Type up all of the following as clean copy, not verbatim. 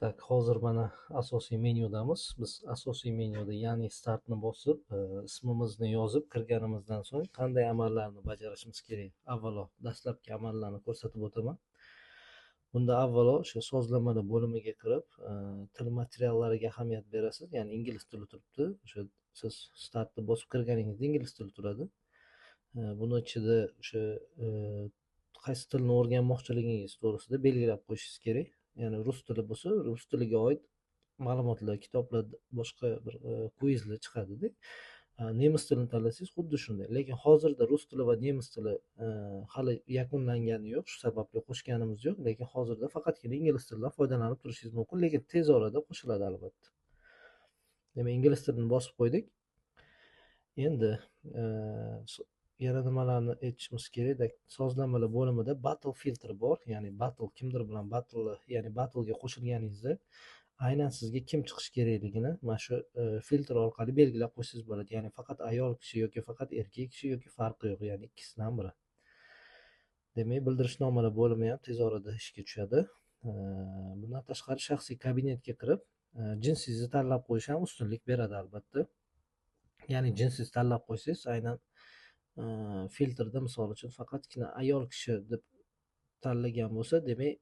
Tak, hozir mana asosiy menyudamiz. Biz asosiy menyuda, ya'ni startni bosib, ismimizni yozib kirganimizdan so'ng qanday amallarni bajarishimiz kerak? Avvalo, dastlabki amallarni ko'rsatib o'taman. Bunda avvalo o'sha sozlamada bo'limiga kirib, til materiallariga ahamiyat berasiz. Ya'ni ingliz tili turibdi. O'sha siz startni bosib kirganingizda ingliz tili turadi. Buni ichida o'sha qaysi tilni o'rganmoqchiligingiz to'g'risida belgilab qo'yishingiz kerak. Ya'ni rus tili bo'lsa, rus tiliga oid ma'lumotlar, kitoblar, boshqa bir kvizlar chiqadida. Nemis tilini tanlasangiz xuddi shunday. Lekin hozirda rus tili va nemis tili hali yakunlangani yo'q, shu sababli qo'shganimiz yo'q. Lekin hozirda faqatgina ingliz tilidan foydalanib turishingiz mumkin, lekin tez orada qo'shiladi albatta. Demak, ingliz tilini bosib qo'ydik. Endi yana nimalarni aytishimiz kerak? Sozlamalar bo'limida battle filtr bor. Ya'ni battle, kimdir bilan ya'ni battle'ga qo'shilganingizda aynan sizga kim chiqish kerakligini mana shu filtr orqali belgilab qo'ysangiz bo'ladi. Ya'ni faqat ayol kishi yoki faqat erkak kishi yoki farqi yo'q, ya'ni ikkisidan biri. Demak, bildirishnomalar bo'limi ham tez orada ishga tushadi. Bundan tashqari shaxsiy kabinetga kirib, jinsingizni tanlab qo'yish ham ustunlik beradi albatta. Ya'ni jinsingizni tanlab qo'ysangiz, aynan filtrda misol uchun faqatgina ayol kishi deb tanlagan bo'lsa, demak,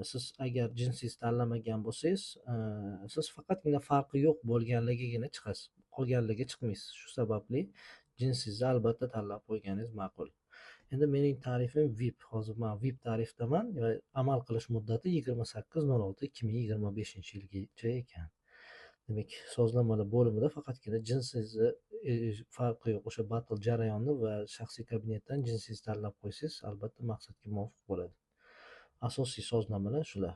siz agar jinsingizni tanlamagan bo'lsangiz, siz faqatgina farqi yo'q bo'lganligigina chiqasiz, qolganligi chiqmaysiz. Shu sababli jinsingizni albatta tanlab qo'yganingiz ma'qul. Endi mening tarifim VIP. Hozir men VIP tarifdaman va amal qilish muddati 28.06.2025-yilgacha ekan. Demak, sozlamalar bo'limida faqatgina jinsingizni farqi yo'q o'sha battle jarayonni va shaxsiy kabinetdan jinsingizni tanlab qo'ysangiz, albatta maqsadga muvofiq bo'ladi. Asosiy sozlamalar shular.